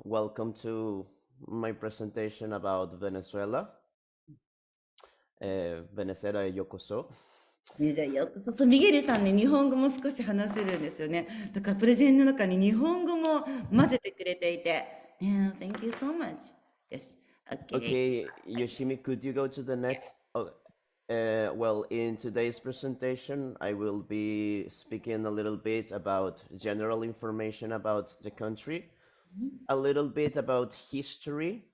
welcome to my presentation about Venezuela. Venezuela yokoso. そう、ミゲルさんね、日本語も少し話せるんですよね。だからプレゼンの中に日本語も混ぜてくれていて。Yeah, thank you so much. Yes. Okay. Okay, Yoshimi, could you go to the next? Oh, well, in today's presentation, I will be speaking a little bit about general information about the country, a little bit about history,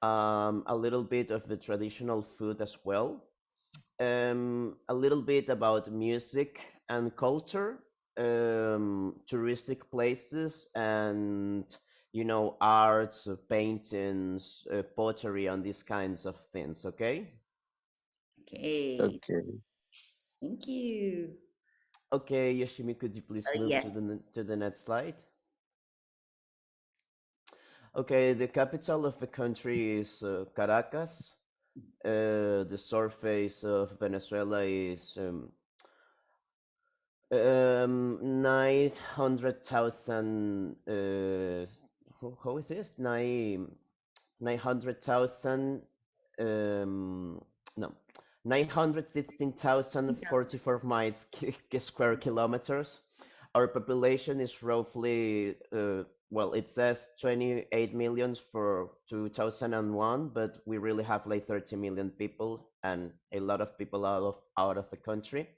a little bit of the traditional food as well, a little bit about music and culture, touristic places, and arts, paintings, pottery, and these kinds of things. Okay. Okay. Okay. Thank you. Okay, Yoshimi, could you please move to the next slide? Okay, the capital of the country is Caracas. The surface of Venezuela is 900,000. How is this? 900,000. No, 916,044 miles square kilometers. Our population is roughly well, it says 28 million for 2001, but we really have like 30 million people and a lot of people out of the country.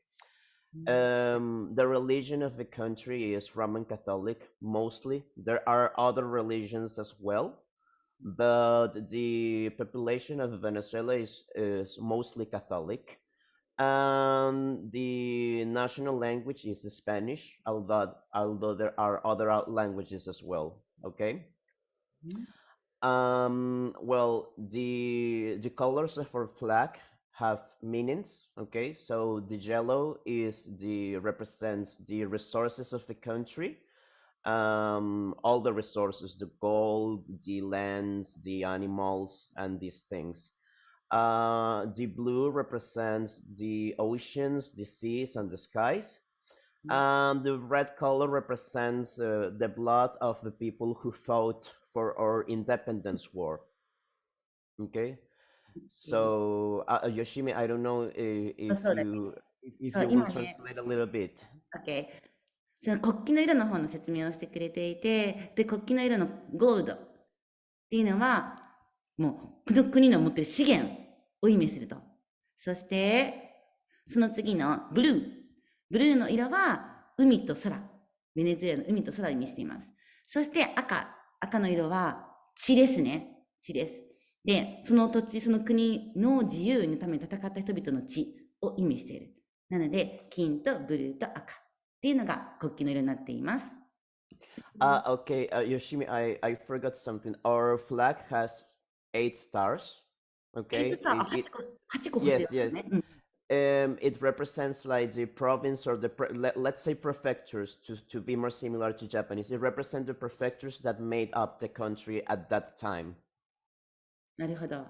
The religion of the country is Roman Catholic mostly. There are other religions as well, but the population of Venezuela is mostly Catholic. The national language is Spanish, although there are other languages as well. Okay. Well, the colors of our flag have meanings. Okay, so the yellow represents the resources of the country. All the resources, the gold, the lands, the animals, and these things. The blue represents the oceans, the seas, and the skies. And the red color represents the blood of the people who fought for our independence war. Okay, so Yoshimi, I don't know if you will translate a little bit. Okay. その国旗の色の方の説明をしてくれていて、で、国旗の色のゴールドっていうのは、もう、この国の持っている資源を意味すると。そして、その次のブルー。ブルーの色は海と空。ベネズエラの海と空を意味しています。そして赤。赤の色は血ですね。血です。で、その土地、その国の自由のために戦った人々の血を意味している。なので、金とブルーと赤っていうのが国旗の色になっています。Okay, Yoshimi, I forgot something. Our flag has 8 stars. Okay. 8個 yes. It represents like the province or let's say prefectures to be more similar to Japanese. It represents the prefectures that made up the country at that time. なるほど。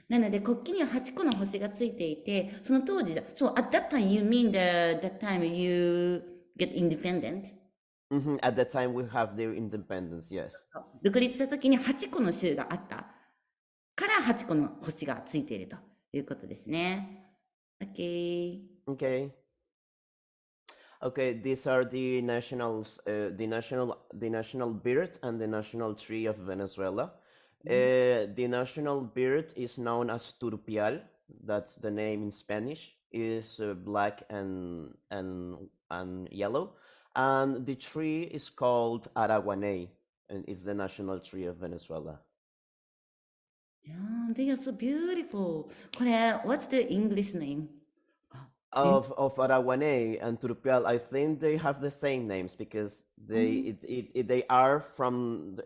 なので国旗には8個の星がついていて、その当時だ。So at that time you mean that time you get independent? At that time we have the independence, yes. 独立した時に8個の州があったから8個の星がついているということですね。Okay. Okay. Okay, these are the nationals, the national bird and the national tree of Venezuela. The national bird is known as turpial. That's the name in Spanish. Is black and yellow, and the tree is called araguaney, and it's the national tree of Venezuela. Yeah, they are so beautiful. これ、what's the English name? Of Araguaney and Turpial, I think they have the same names because they are from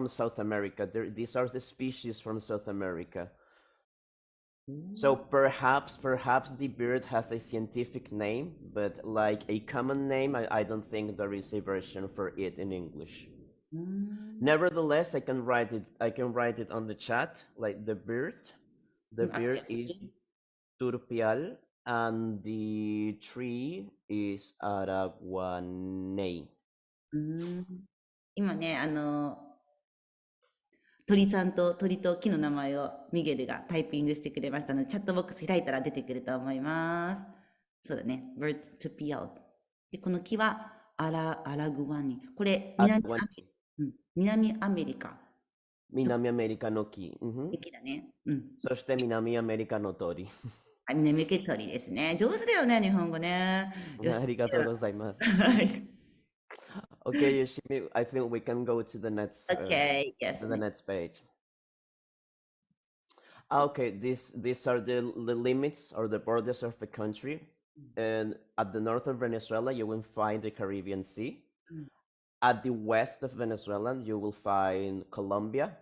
South America. These are the species from South America. So perhaps the bird has a scientific name, but like a common name, I don't think there is a version for it in English. Nevertheless, I can write it on the chat, like the bird. The bird is Turpial. And the tree is Araguaney. 今ね、鳥さんと鳥と木の名前をミゲルがタイピングしてくれましたので、チャットボックス開いたら出てくると思います。そうだね。bird to PL。で、この木はアラグワニ。これ、あとは南アメリカ。南アメリカの木。木だね。うん。そして南アメリカの鳥。南アメリカ鳥ですね。上手だよね、日本語ね。よし。ありがとうございます。はい。Okay, Yoshimi, I think we can go to the Okay, yes. next page. Okay, these are the limits or the borders of the country. And at the north of Venezuela, you will find the Caribbean Sea. Mm. At the west of Venezuela, you will find Colombia.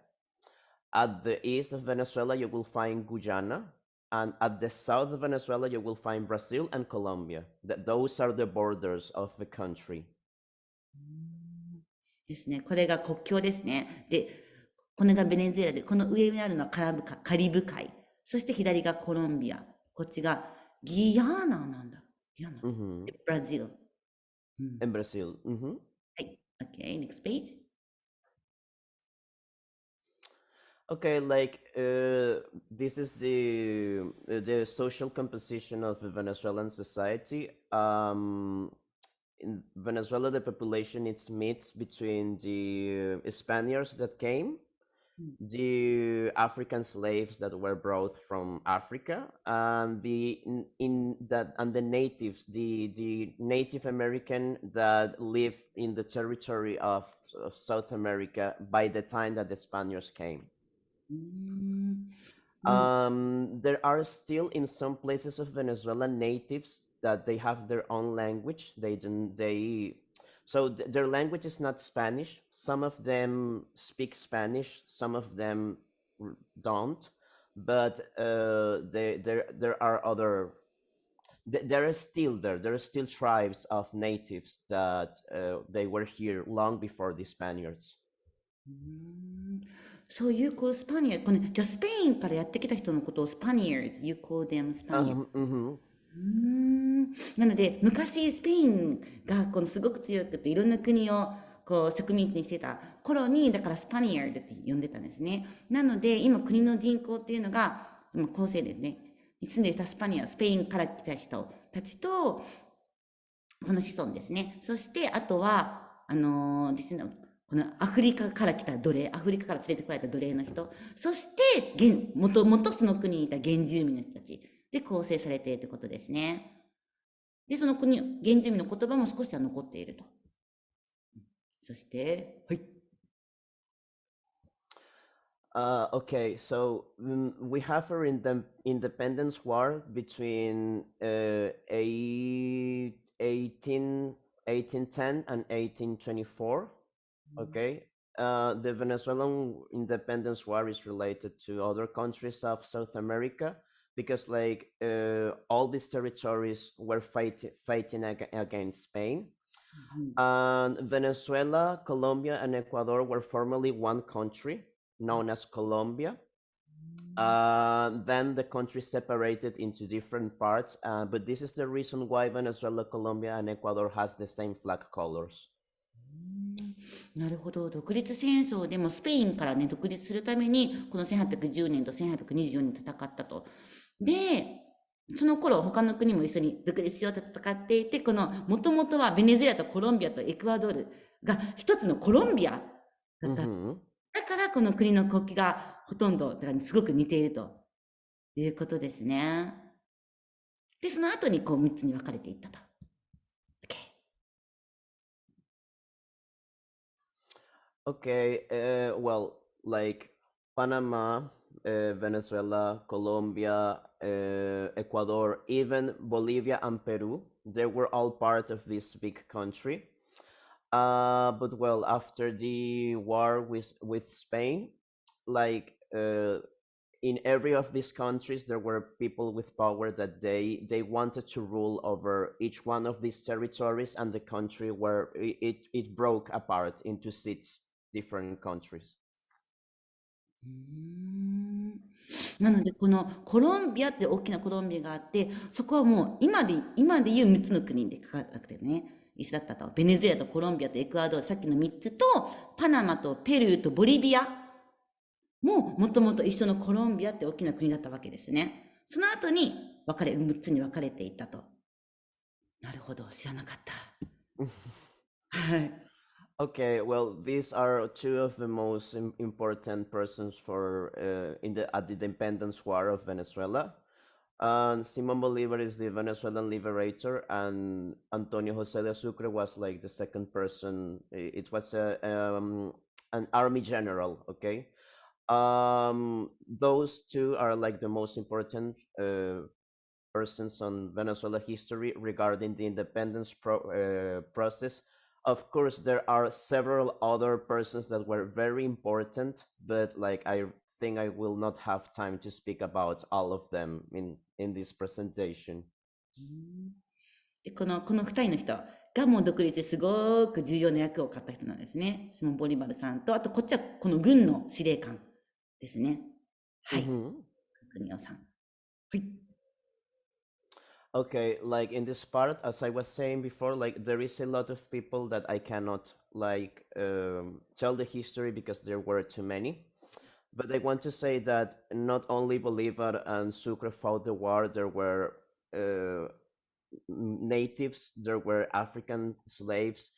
At the east of Venezuela, you will find Guyana. And at the south of Venezuela, you will find Brazil and Colombia. Those are the borders of the country. ですね。これが国境ですね。で、これがベネズエラで、この上にあるのはカリブ海。そして左がコロンビア。こっちがギアナなんだ。ギアナ。でブラジル。And Brazil. はい。Okay, next page. Okay, like this is the social composition of the Venezuelan society. In Venezuela, the population is mixed between the Spaniards that came, the African slaves that were brought from Africa, and the natives, the Native American that lived in the territory of South America by the time that the Spaniards came. There are still in some places of Venezuela natives that they have their own language. Their language is not Spanish. Some of them speak Spanish, some of them don't. But there are other. There are still tribes of natives that they were here long before the Spaniards. そういうこうスパニア、このじゃあスペインからやってきた人のことをスパニアーズ、you call them Spaniards。なので昔スペインがこのすごく強くていろんな国をこう植民地にしてた頃にだからスパニアーズって呼んでたんですね。なので今国の人口っていうのが構成でね、住んでいたスペインから来た人たちとこの子孫ですね。そしてあとはですね。このアフリカから来た奴隷、アフリカから連れてこられた奴隷の人、そしてもともとその国にいた原住民の人たちで構成されているということですね。で、その国、原住民の言葉も少しは残っていると。そして、はい。Okay, so we have an independence war between 1810 and 1824. Okay, the Venezuelan independence war is related to other countries of South America because, like, all these territories were fighting against Spain. And Venezuela, Colombia, and Ecuador were formerly one country known as Colombia. Then the country separated into different parts, but this is the reason why Venezuela, Colombia, and Ecuador has the same flag colors. なるほど。独立戦争でもスペインからね、独立するために、この1810年と1824年戦ったと。で、その頃他の国も一緒に独立しようと戦っていて、このもともとはベネズエラとコロンビアとエクアドルが一つのコロンビアだった。だからこの国の国旗がほとんど、だからすごく似ているということですね。で、その後にこう3つに分かれていったと。Okay, well, like Panama, Venezuela, Colombia, Ecuador, even Bolivia and Peru, they were all part of this big country. But well, after the war with Spain, like in every of these countries, there were people with power that they wanted to rule over each one of these territories, and the country where it broke apart into 6 different countries. なのでこのコロンビアって大きなコロンビアがあって、そこはもう今でいう3つの国でかかってね、一緒だったと。ベネズエラとコロンビアとエクアドル、さっきの3つとパナマとペルーとボリビアもともと一緒のコロンビアって大きな国だったわけですね。その後に6つに分かれていったと。なるほど、知らなかった。はい。Okay, well, these are two of the most important persons for at the independence war of Venezuela. And Simon Bolivar is the Venezuelan liberator, and Antonio José de Sucre was like the second person. It was an army general. Okay, those two are like the most important persons on Venezuela history regarding the independence process. Of course, there are several other persons that were very important, but like I think I will not have time to speak about all of them in this presentation. でこの2人の人がもう独立ですごく重要な役を買った人なんですね。シモン・ボリバルさんと、あとこっちはこの軍の司令官ですね。はい。国尾さん。はい。Okay, like in this part, as I was saying before, like there is a lot of people that I cannot like tell the history because there were too many. But I want to say that not only Bolivar and Sucre fought the war, there were natives, there were African slaves,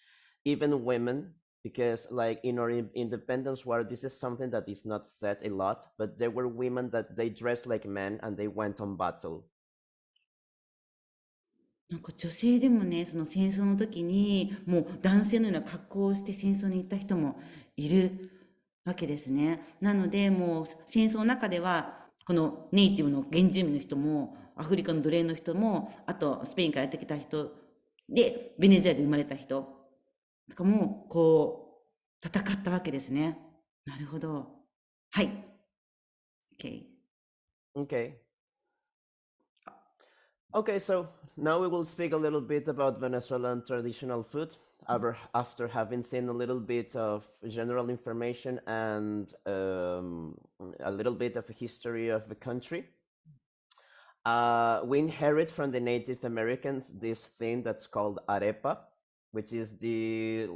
even women, because like in our independence war, this is something that is not said a lot, but there were women that they dressed like men and they went on battle. なんか女性でもね、その戦争の時に、もう男性のような格好をして戦争に行った人もいるわけですね。なので、もう戦争の中では、このネイティブの原住民の人も、アフリカの奴隷の人も、あとスペインからやってきた人で、ベネズエラで生まれた人とかも、こう、戦ったわけですね。なるほど。はい。OK。Okay. Okay, so now we will speak a little bit about Venezuelan traditional food after having seen a little bit of general information and a little bit of a history of the country. We inherit from the Native Americans this thing that's called arepa, which is the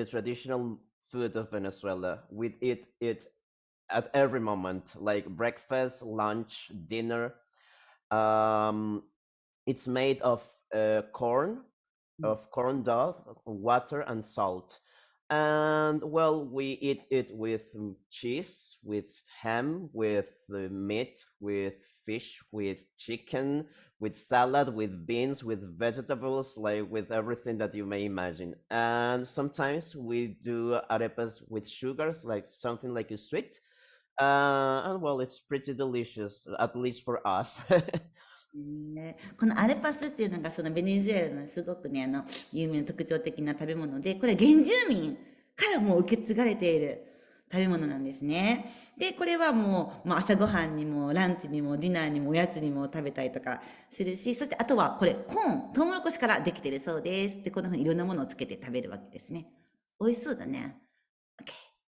traditional food of Venezuela. We eat it at every moment, like breakfast, lunch, dinner. It's made of corn, of corn dough, water, and salt. And well, we eat it with cheese, with ham, with meat, with fish, with chicken, with salad, with beans, with vegetables, like with everything that you may imagine. And sometimes we do arepas with sugars, like something like a sweet. And well, it's pretty delicious, at least for us. ね、このアレパスっていうのがそのベネズエラのすごくね、有名な特徴的な食べ物で、これは原住民からもう受け継がれている食べ物なんですね。で、これはもう、朝ごはんにもランチにもディナーにもおやつにも食べたりとかするし、そしてあとはこれコーン、トウモロコシからできてるそうです。で、こんな風にいろんなものをつけて食べるわけですね。美味しそうだね。OK。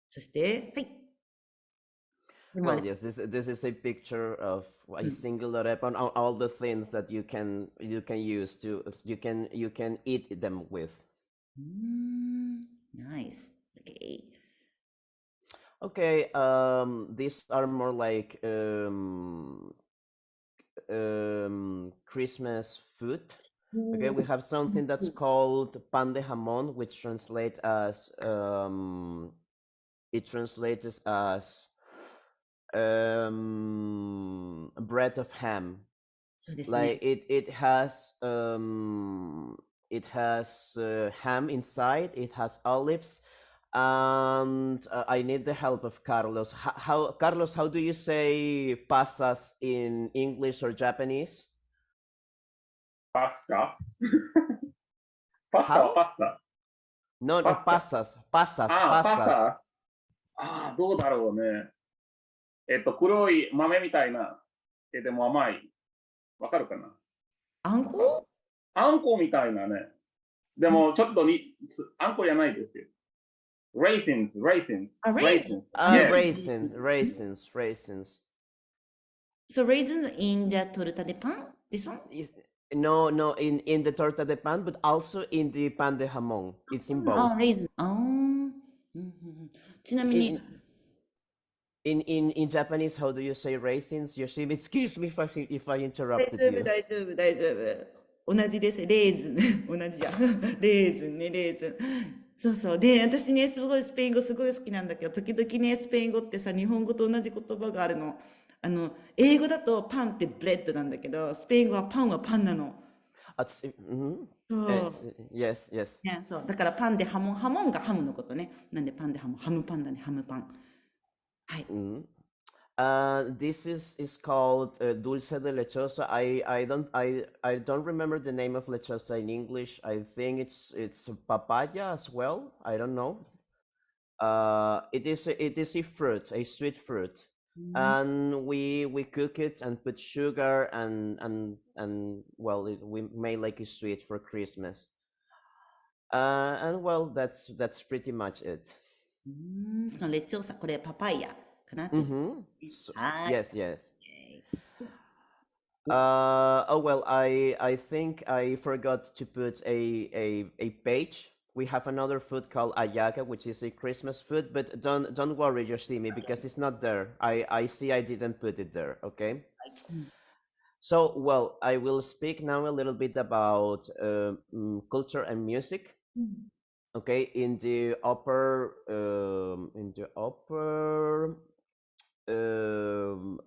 そして、はい。Well, yes, this is a picture of a singular app on all the things that you can use to you can eat them with. Nice. Okay. Okay, these are more like Christmas food. Okay, we have something that's called pan de jamón, which translates as it translates as bread of ham. そうですね。 Like it has ham inside. It has olives, and I need the help of Carlos. Carlos, how do you say pasas in English or Japanese? パスタパスタは How? パスタ No, no, パスタ pasas, ああ、パ pasas. スタああ、どうだろうね。黒い豆みたいな、でも甘い。わかるかなあんこあんこみたいなね。でもちょっとあんこじゃないですよ。raisins, raisins, raisins. Yes. Raisins. So raisins in the torta de pan? This one? No, in the torta de pan, but also in the pan de jamón. It's in both. あ、raisin. ちなみに、In Japanese, how do you say raisins? Yoshimi, excuse me if I 大 interrupted 丈夫、you. 大丈夫、大丈夫。同じです。レーズン。同じや。レーズンね、レーズン。そうそう。で、私ね、すごいスペイン語すごい好きなんだけど、時々ね、スペイン語ってさ、日本語と同じ言葉があるの。英語だとパンってブレッドなんだけど、スペイン語はパンはパンなの。Mhm. そ It's う。yes, yes. ね、そう。だからパンでハモン、ハモンがハムのことね。なんでパンでハモン、ハムパンだね、ハムパン。はい。Mhm. This is called dulce de lechosa. I don't remember the name of lechosa in English. I think it's papaya as well. I don't know. It is a fruit, a sweet fruit, うん、and we cook it and put sugar and well, we made like a sweet for Christmas. And well, that's pretty much it. そのレッチョーサ、これパパイヤかなって。Mm-hmm. はーい。Yes, yes. お、Oh well, I think I forgot to put a page. We have another food called ayaga, which is a Christmas food, but don't worry, Yoshimi, because it's not there. I see I didn't put it there. Okay. うん、So well, I will speak now a little bit about culture and music. うん、Okay, in the upper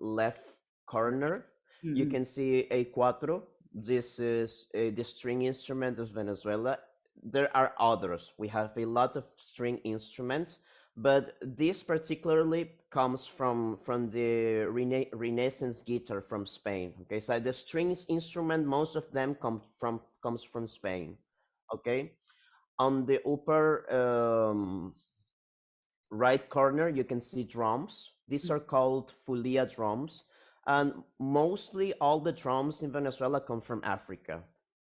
left corner, うん、う you ん。can see a cuatro. This is the string instrument of Venezuela. There are others. We have a lot of string instruments, but this particularly comes from the Renaissance guitar from Spain. Okay, so the strings instrument, most of them comes from Spain. Okay, on the upper right corner, you can see drums. These are called fulia drums. And mostly all the drums in Venezuela come from Africa.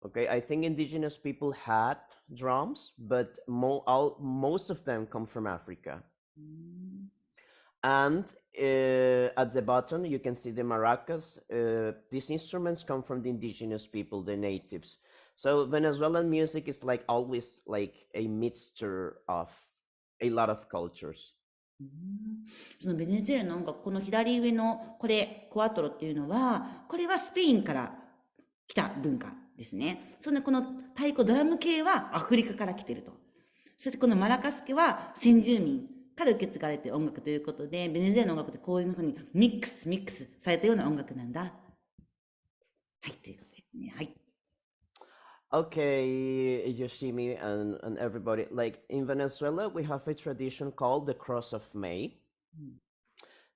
Okay, I think indigenous people had drums, but most of them come from Africa. うん、 And at the bottom, you can see the maracas. These instruments come from the indigenous people, the natives. So Venezuelan music is like always like a mixture of a lot of cultures. うん、そのベネズエラの音楽、この左上のこれ、クワトロっていうのは、これはスペインから来た文化ですね。そんでこの太鼓ドラム系はアフリカから来てると。そしてこのマラカス系は先住民から受け継がれている音楽ということで、ベネズエラの音楽ってこういうふうにミックスされたような音楽なんだ。はい、ということですね。はい。Okay, Yoshimi and everybody. Like in Venezuela, we have a tradition called the Cross of May. うん、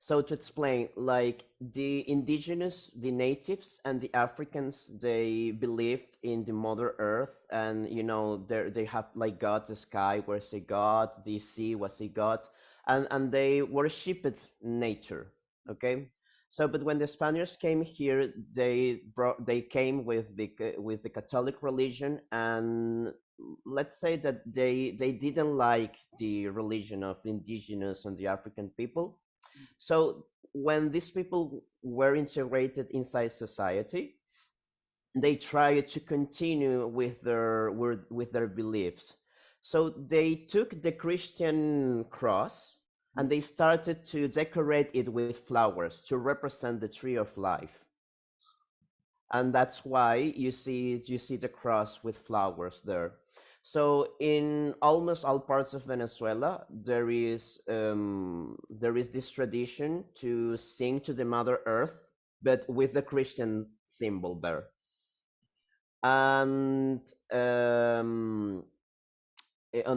So to explain, like the indigenous, the natives and the Africans, they believed in the Mother Earth, and they have like God. The sky was a god, the sea was a god, and they worshipped nature. Okay, so but when the Spaniards came here, they came with the Catholic religion, and let's say that they didn't like the religion of the indigenous and the African people. So when these people were integrated inside society, they tried to continue with their beliefs. So they took the Christian cross and they started to decorate it with flowers to represent the tree of life. And that's why you see the cross with flowers there. So in almost all parts of Venezuela, there is this tradition to sing to the Mother Earth, but with the Christian symbol there. And on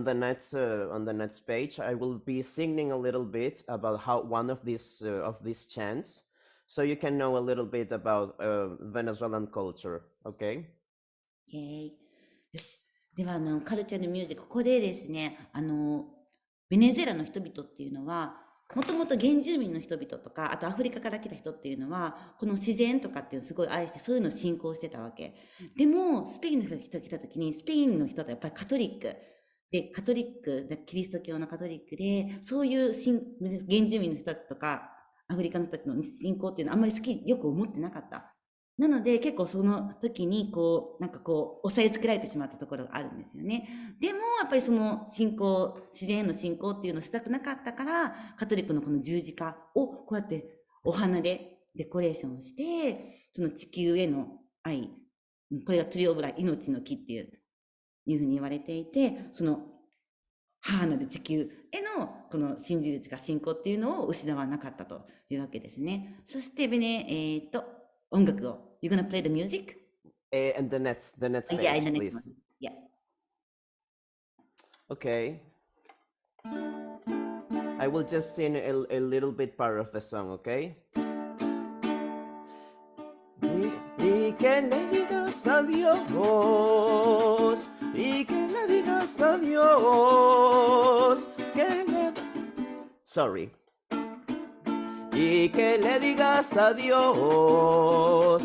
the next page, I will be singing a little bit about how one of these chants, so you can know a little bit about Venezuelan culture. Okay? OK。よし。では、カルチャーのミュージック、ここでですね、ベネズエラの人々っていうのは、もともと原住民の人々とか、あとアフリカから来た人っていうのは、この自然とかっていうのをすごい愛して、そういうのを信仰してたわけ。でも、スペインの人が来た時に、スペインの人ってやっぱりカトリック。で、カトリック、キリスト教のカトリックで、そういう原住民の人たちとか、アフリカの人たちの信仰っていうのはあんまりよく思ってなかった。なので結構その時にこう、なんかこう、抑えつけられてしまったところがあるんですよね。でも、やっぱりその信仰、自然への信仰っていうのをしたくなかったから、カトリックのこの十字架をこうやってお花でデコレーションして、その地球への愛、これがトリオブラ、命の木っていうふうに言われていて、その母なる地球へのこの信じるとか信仰っていうのを失わなかったというわけですね。そして音楽を。You're gonna play the music? And the next Yeah, in page, the next please. one. Yeah. Okay. I will just sing a little bit part of the song, okay? Y que le digas adiós, y que le digas adiós, Sorry. Y que le digas adiós,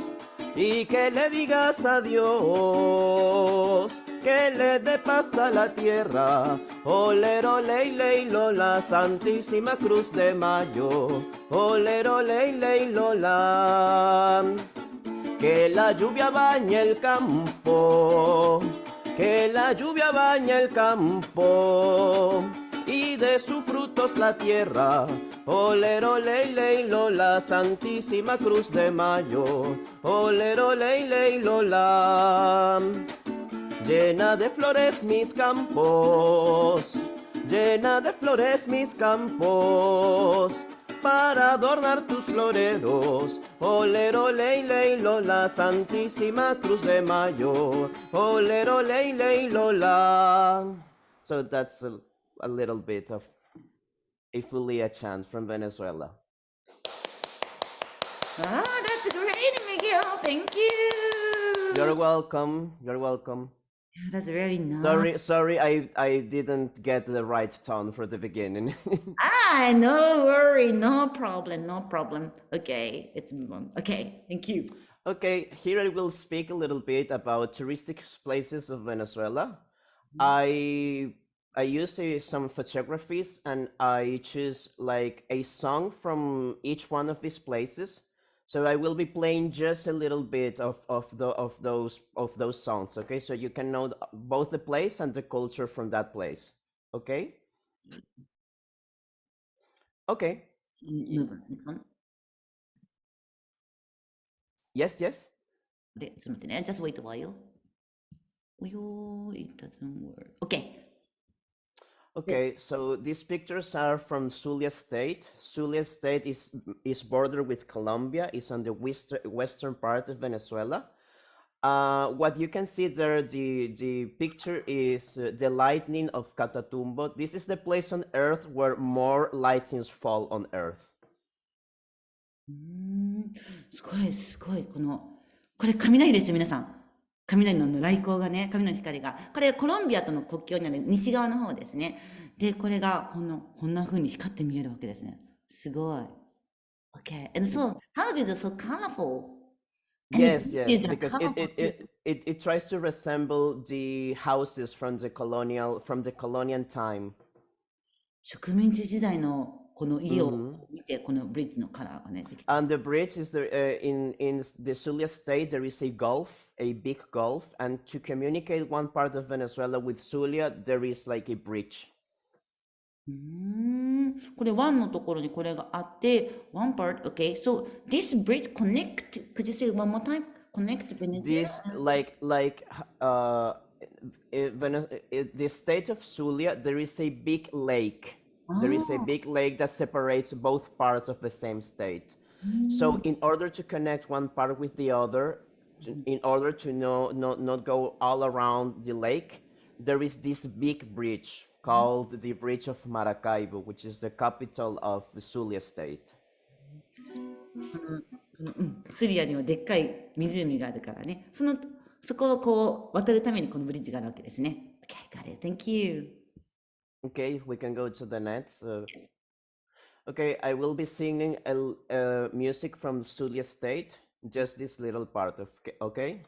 y que le digas adiós, que le dé paz a la tierra, olero ley ley lola, Santísima Cruz de Mayo, olero ley ley lola. Que la lluvia bañe el campo, que la lluvia bañe el campo y de sus frutos la tierra. Olero ley ley lola, Santísima Cruz de Mayo. Olero ley ley lola. Llena de flores mis campos, llena de flores mis campos, para adornar tus floreros. Olero ley ley lola, Santísima Cruz de Mayo. Olero ley ley lola. So that's a little bit of Ifulia chant from Venezuela. Ah, that's great, Miguel. Thank you. You're welcome. You're welcome. Yeah, that's very nice. Sorry, I didn't get the right tone for the beginning. No worry, no problem, no problem. Okay, let's move on. Okay, thank you. Okay, here I will speak a little bit about touristic places of Venezuela. I use some photographies and I choose like a song from each one of these places. So I will be playing just a little bit of those songs, okay? So you can know both the place and the culture from that place, okay? Okay. Move on. Next one. Yes, yes. あれ、ちょっと待ってね。Just wait a while. およー、it doesn't work. Okay. Okay, so these pictures are from Zulia State. Zulia State is bordered with Colombia. It's on the western part of Venezuela. What you can see there, the picture is the lightning of Catatumbo. This is the place on Earth where more lightnings fall on Earth. すごい、すごい。これ雷ですよ、皆さん。雷の雷光がね、雷の光が。これコロンビアとの国境にある西側の方ですね。で、これがこんな風に光って見えるわけですね。すごい。Okay. And so, houses are so colorful. Yes, yes, because it tries to resemble the houses from the colonial time. 植民地時代のこの家を見て、このブリッジのカラーがね、できて。And the bridge is in the Zulia state. There is a gulf, a big gulf, and to communicate one part of Venezuela with Zulia, there is like a bridge. これ1のところにこれがあって、one part, okay. So this bridge connect, could you say one more time? Connect Venezuela? This the state of Zulia, there is a big lake. There is a big lake that separates both parts of the same state. So in order to connect one part with the other, in order to not go all around the lake, there is this big bridge called the Bridge of Maracaibo, which is the capital of the Zulia state. スリアにはでっかい湖があるからね。そこをこう渡るためにこのブリッジがあるわけですね。Okay, got it. Thank you. Okay, we can go to the next. Okay, I will be singing music from Zulia State, just this little part of, okay?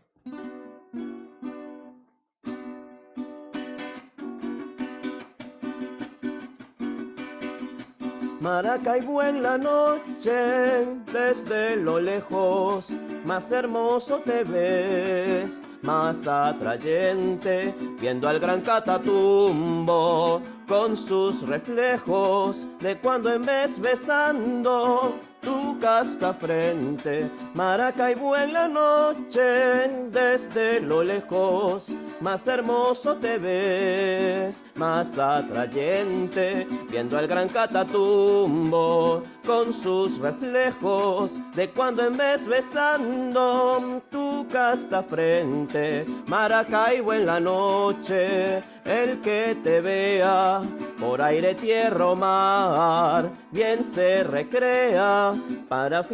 Maracaibo en la noche, desde lo lejos, más hermoso te ves, más atrayente, viendo al gran Catatumbo con sus reflejos, de cuando en vez besando tu casta frente. Maracaibo en la noche, desde lo lejos, más hermoso te ves, más atrayente, viendo al gran Catatumbo con sus reflejos, de cuando en vez besando tu casta frente. Maracaibo en la noche, el que te vea por aire, tierra o mar, bien se recrea. Para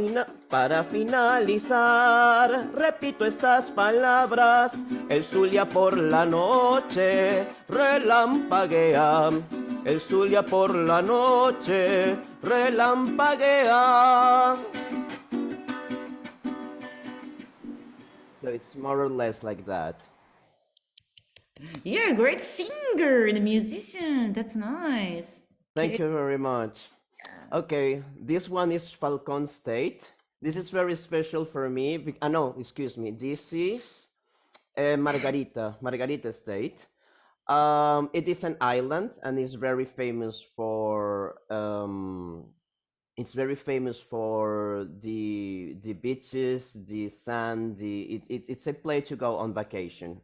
finalizar, repito estas palabras: el Zulia por la noche relampaguea, el Zulia por la noche relampaguea. So it's more or less like that. You're a great singer and a musician. That's nice. Thank you very much. Okay, this one is Falcon State. This is very special for me. No, excuse me. This is Margarita State. It is an island and is very famous for the beaches, the sand. It's a place to go on vacation.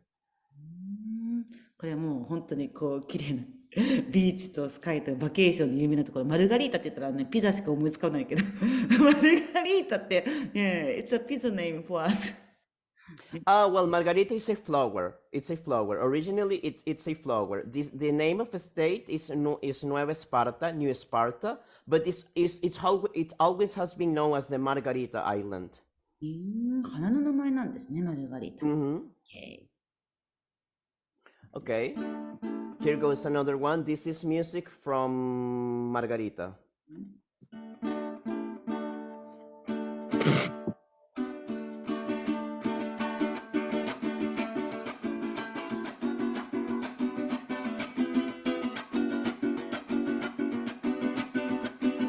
これはもう本当にこう綺麗なビーチとスカイとバケーションで有名なところ、マルガリータって言ったらね、ピザしか思いつかないけど、マルガリータって、yeah, it's a pizza name for us. Well, Margarita is a flower. It's a flower. Originally, it's a flower. The name of the state is Nueva Esparta, New Sparta, but it always has been known as the Margarita Island. 花の名前なんですね、マルガリータ。Okay, here goes another one. This is music from Margarita.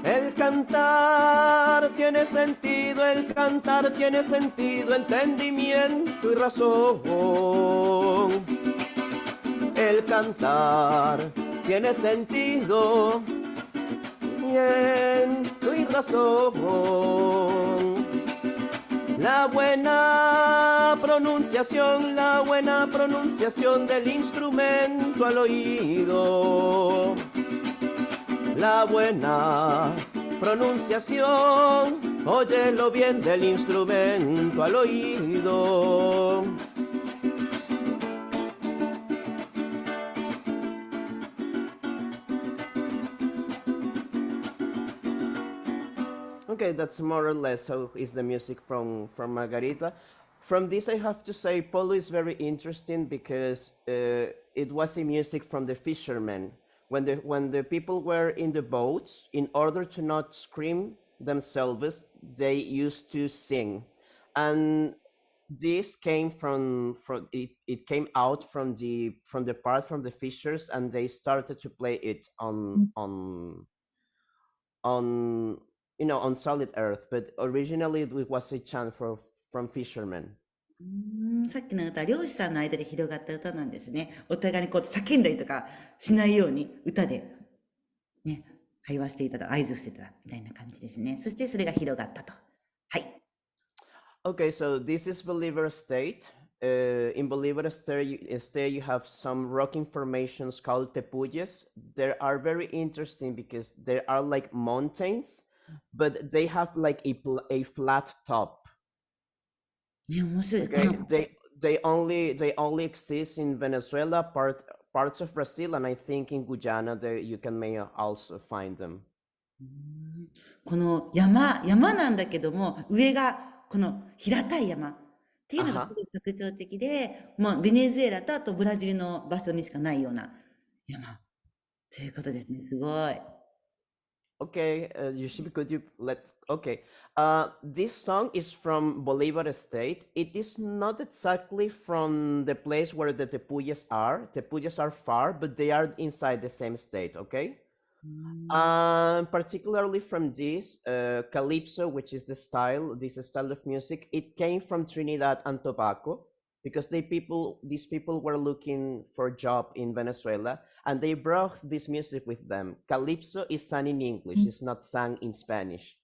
El cantar tiene sentido, entendimiento y razón. El cantar tiene sentido, viento y razón. La buena pronunciación del instrumento al oído. La buena pronunciación, óyelo bien, del instrumento al oído. Okay, that's more or less how is the music from Margarita. From this, I have to say, Polo is very interesting because it was a music from the fishermen. When the people were in the boats, in order to not scream themselves, they used to sing, and this came it came out from the fishers, and they started to play it on on solid earth, but originally it was a chant from fishermen. さっきの歌は漁師さんの間で広がった歌なんですね。お互いにこう叫んだりとかしないように歌でね、会話していただ、合図していただみたいな感じですね。そしてそれが広がったと。はい。Okay, so this is Bolivar State. In Bolivar State, you have some rocking formations called tepuyes. They are very interesting because they are like mountains, but they have like a flat top. ね、面白いです。 Okay, they only exist in Venezuela, parts of Brazil, and I think in Guyana you may also find them. この山なんだけども、上がこの平たい山っていうのがすごい特徴的で、まあ、ベネズエラとあとブラジルの場所にしかないような山ということですね。すごい。Okay, okay. This song is from Bolivar State. It is not exactly from the place where the tepuyes are. Tepuyes are far, but they are inside the same state, okay? Particularly from this calypso, which is this style of music, it came from Trinidad and Tobago because these people were looking for a job in Venezuela and they brought this music with them. Calypso is sung in English, it's not sung in Spanish.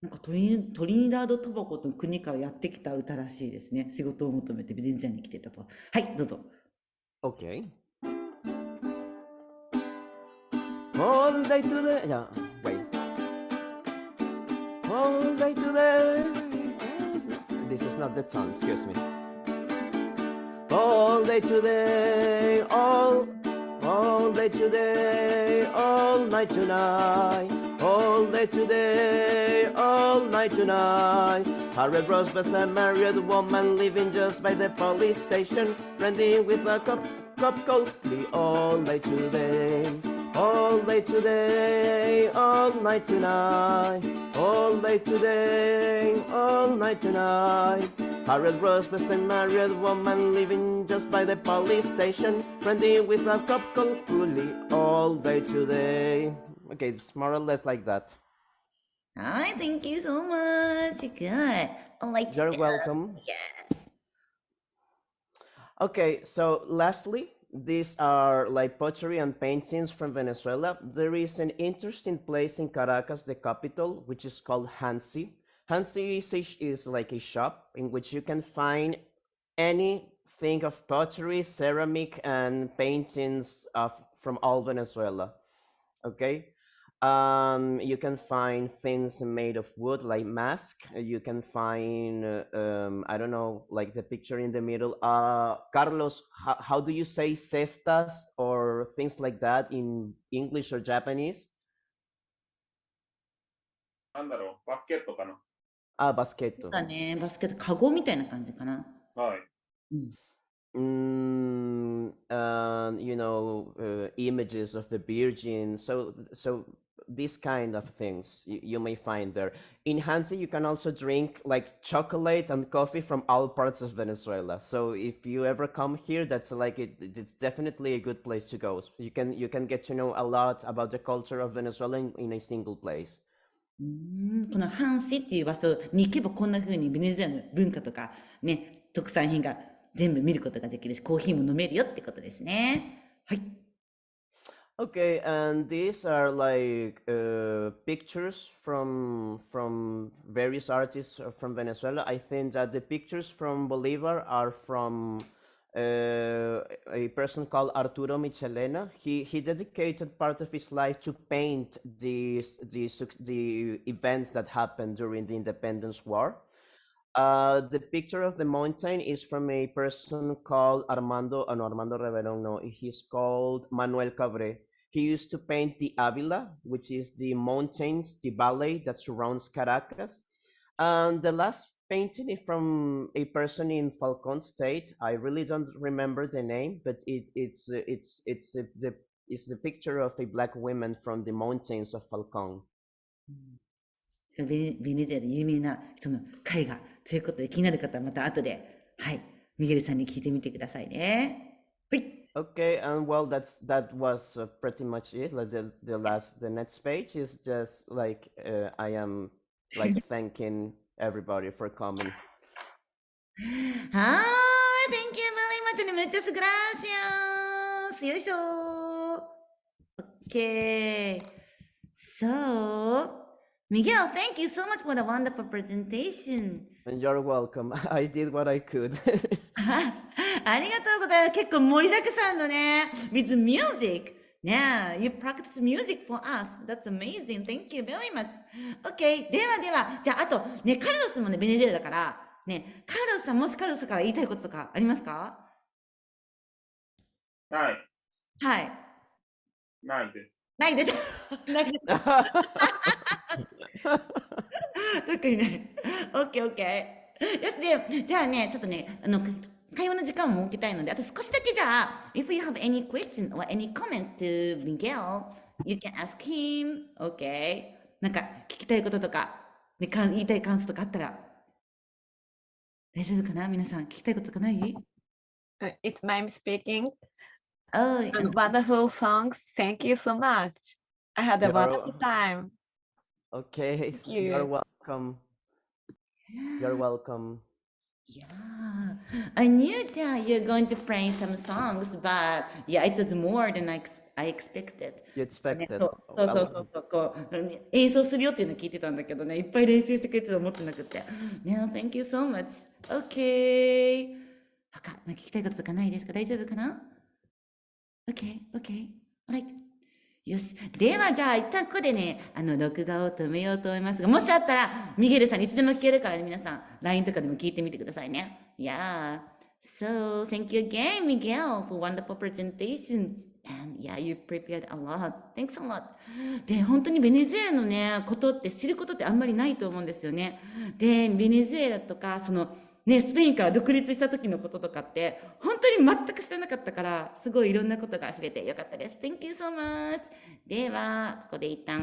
なんかトリニダード・トバゴの国からやってきた歌らしいですね。仕事を求めてベネズエラに来てたと。はい、どうぞ。Okay. All day today. Yeah, wait. All day today. This is not the tone, excuse me. All day today, all day today, all night tonight. All day today, all night tonight. Harriet Rose was a married woman living just by the police station, friendly with a cup coldly. All day today, all day today, all night tonight. All day today, all night tonight. Harriet Rose was a married woman living just by the police station, friendly with a cup coldly. All day today. Okay, it's more or less like that. Hi, thank you so much. Good. I like You're that. welcome. Yes. Okay, so lastly, these are like pottery and paintings from Venezuela. There is an interesting place in Caracas, the capital, which is called Hansi. Hansi is like a shop in which you can find anything of pottery, ceramic, and paintings from all Venezuela. Okay. You can find things made of wood like mask. You can find I don't know, like the picture in the middle. Carlos, how do you say cestas or things like that in English or Japanese? なんだろう、バスケットかな。Basqueto. だね、バスケット、カゴみたいな感じかな。はい。You know, images of the Virgin. So these kind of things you may find there. In Hansi, you can also drink like chocolate and coffee from all parts of Venezuela. So if you ever come here, that's like it's definitely a good place to go. You can get to know a lot about the culture of Venezuela in a single place. このハンシっていう場所に行けばこんな風にベネズエラの文化とかね、特産品が全部見ることができるし、コーヒーも飲めるよってことですね。はい。Okay, and these are like pictures from various artists from Venezuela. I think that the pictures from Bolivar are from a person called Arturo Michelena. He dedicated part of his life to paint the events that happened during the Independence War. The picture of the mountain is from a person called Armando Reverón, no, he's called Manuel Cabré. He used to paint the Avila, which is the mountains, the valley that surrounds Caracas. And the last painting is from a person in Falcon State. I really don't remember the name, but it's the picture of a black woman from the mountains of Falcon. ベネズエラで有名な人の絵画ということで気になる方はまた後で、はい、ミゲルさんに聞いてみてくださいね。はい。Okay, and well, that was pretty much it. Like the next page is just like I am like thanking everybody for coming. はーい、Thank you very much. Muchas gracias. よいしょ。Okay. So, Miguel, thank you so much for the wonderful presentation. And you're welcome. I did what I could. ありがとうございます。結構盛りだくさんのね、with music. Yeah, you practice music for us. That's amazing. Thank you very much. Okay. では、じゃあ、あと、ね、カルロスもね、ベネズエラだから、ね、カルロスさん、もしカルロスから言いたいこととかありますか？はい。はい。ないです。ないです。ないです。特にね。OK。よし、で、じゃあね、ちょっとね、会話の時間を設けたいので、あと少しだけじゃあ、if you have any question or any comment to Miguel, you can ask him. OK。なんか聞きたいこととか、ね、言いたい感想とかあったら、大丈夫かな？皆さん、聞きたいこととかない？ It's Mime speaking. Oh, And wonderful songs. Thank you so much. I had a You're- wonderful time. Okay, Thank you're you. welcome. You're welcome. yeah. I knew that you're going to play some songs, but yeah, it was more than I expected. You ね、 expected. そうこう演奏するよっていうの聞いてたんだけどね、いっぱい練習してくれてると思ってなくて。ね、Thank you so much. OK。他、なんか聞きたいこととかないですか？大丈夫かな？ OK、OK。Alright。よし。では、じゃあ、一旦ここでね、録画を止めようと思いますが、もしあったら、ミゲルさんにいつでも聞けるからね、皆さん、LINE とかでも聞いてみてくださいね。Yeah. So, thank you again, Miguel, for wonderful presentation. And yeah, you prepared a lot. Thanks a lot. で、本当にベネズエラのね、ことって知ることってあんまりないと思うんですよね。で、ベネズエラとか、ね、スペインから独立した時のこととかって、本当に全く知らなかったから、すごいいろんなことが知れてよかったです。Thank you so much. では、ここで一旦